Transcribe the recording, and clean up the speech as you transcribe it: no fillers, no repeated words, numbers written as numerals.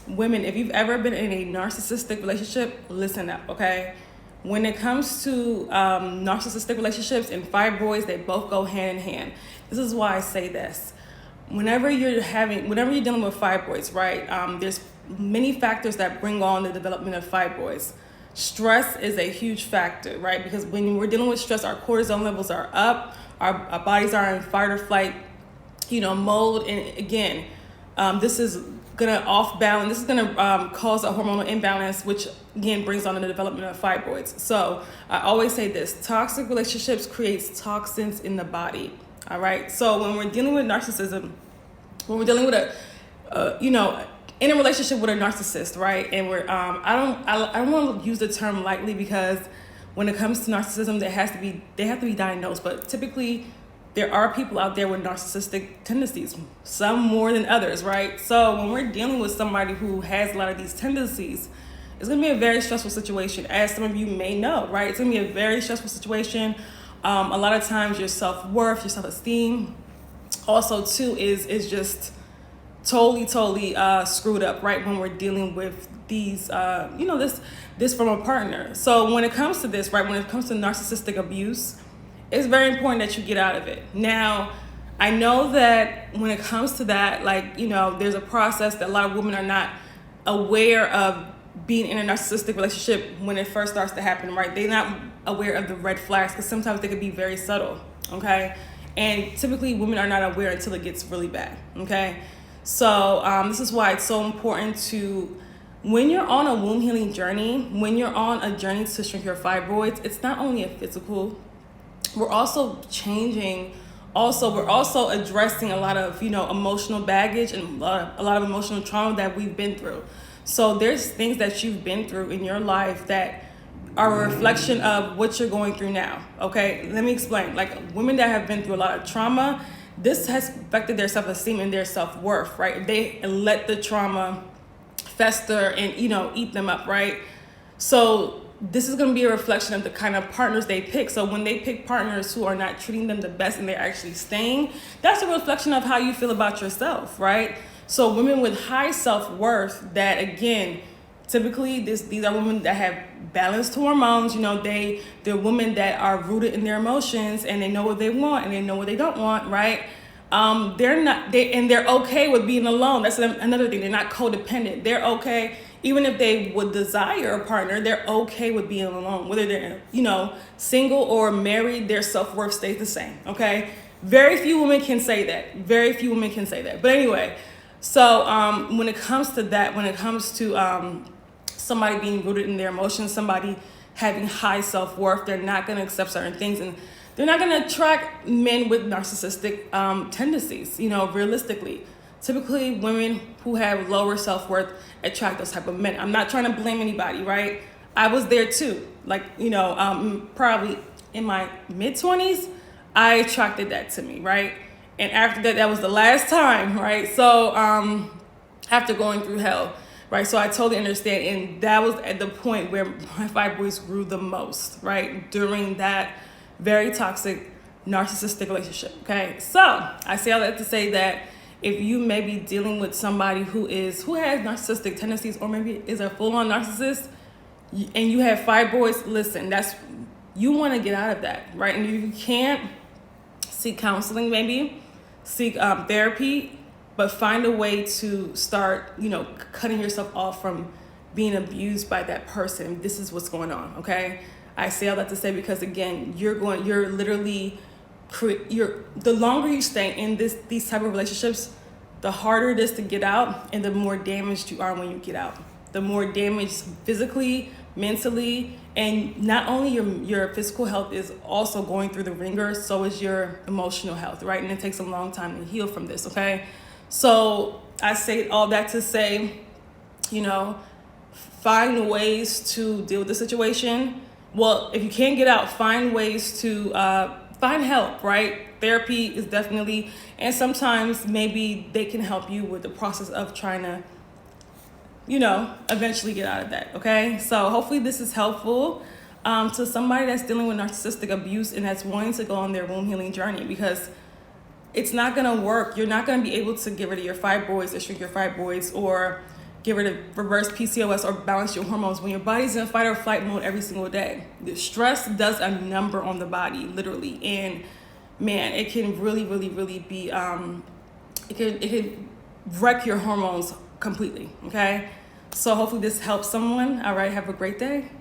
women, if you've ever been in a narcissistic relationship, listen up, okay? When it comes to narcissistic relationships and fibroids, they both go hand in hand. This is why I say this. Whenever you're dealing with fibroids, right, there's many factors that bring on the development of fibroids. Stress is a huge factor, right? Because when we're dealing with stress, our cortisol levels are up, our bodies are in fight or flight, mode. And again, this is gonna off balance. This is gonna cause a hormonal imbalance, which again brings on the development of fibroids. So I always say this: toxic relationships creates toxins in the body. All right. So when we're dealing with narcissism, when we're dealing with in a relationship with a narcissist, right? And we're I don't want to use the term lightly, because when it comes to narcissism, they have to be diagnosed. But typically, there are people out there with narcissistic tendencies, some more than others, right? So when we're dealing with somebody who has a lot of these tendencies, it's going to be a very stressful situation, as some of you may know, right? It's going to be a very stressful situation. A lot of times your self-worth, your self-esteem, also too, is just totally screwed up, right? When we're dealing with these, this from a partner. So when it comes to this, right, when it comes to narcissistic abuse, it's very important that you get out of it. Now, I know that when it comes to that, there's a process that a lot of women are not aware of being in a narcissistic relationship when it first starts to happen, right? They're not aware of the red flags, because sometimes they could be very subtle, okay? And typically women are not aware until it gets really bad, okay? So this is why it's so important to, when you're on a womb healing journey, when you're on a journey to shrink your fibroids, it's not only a physical, we're also changing. Also, we're also addressing a lot of, emotional baggage and a lot of emotional trauma that we've been through. So there's things that you've been through in your life that are a reflection of what you're going through now, okay? Let me explain. Like, women that have been through a lot of trauma, this has affected their self-esteem and their self-worth, right? They let the trauma fester and, eat them up, right? So this is going to be a reflection of the kind of partners they pick. So when they pick partners who are not treating them the best and they're actually staying, that's a reflection of how you feel about yourself, right? So women with high self-worth, that again, typically these are women that have balanced hormones. They're women that are rooted in their emotions, and they know what they want and they know what they don't want, right? They're okay with being alone. That's another thing. They're not codependent. They're okay. Even if they would desire a partner, they're okay with being alone. Whether they're, single or married, their self-worth stays the same, okay? Very few women can say that. But anyway, so when it comes to that, when it comes to somebody being rooted in their emotions, somebody having high self-worth, they're not going to accept certain things, and they're not going to attract men with narcissistic tendencies, realistically. Typically, women who have lower self-worth attract those type of men. I'm not trying to blame anybody, right? I was there too. Probably in my mid-20s, I attracted that to me, right? And after that was the last time, right? So after going through hell, right? So I totally understand. And that was at the point where my fibroids grew the most, right? During that very toxic narcissistic relationship, okay? So I say all that to say that if you may be dealing with somebody who has narcissistic tendencies, or maybe is a full-on narcissist, and you have fibroids, listen, you want to get out of that, right? And you can't, seek counseling, maybe seek therapy, but find a way to start, cutting yourself off from being abused by that person. This is what's going on, okay? I say all that to say because, again, the longer you stay in these type of relationships, the harder it is to get out, and the more damaged you are when you get out. The more damaged physically, mentally, and not only your physical health is also going through the ringer, so is your emotional health, right? And it takes a long time to heal from this, okay? So I say all that to say, find ways to deal with the situation. Well, if you can't get out, find ways to find help, right? Therapy is definitely, and sometimes maybe they can help you with the process of trying to, eventually get out of that, okay? So hopefully this is helpful to somebody that's dealing with narcissistic abuse and that's wanting to go on their womb healing journey, because it's not gonna work. You're not gonna be able to get rid of your fibroids or shrink your fibroids or get rid of reverse PCOS or balance your hormones when your body's in fight or flight mode every single day. The stress does a number on the body, literally. And man, it can really, really, really be, it can wreck your hormones completely, okay? So hopefully this helps someone. All right, have a great day.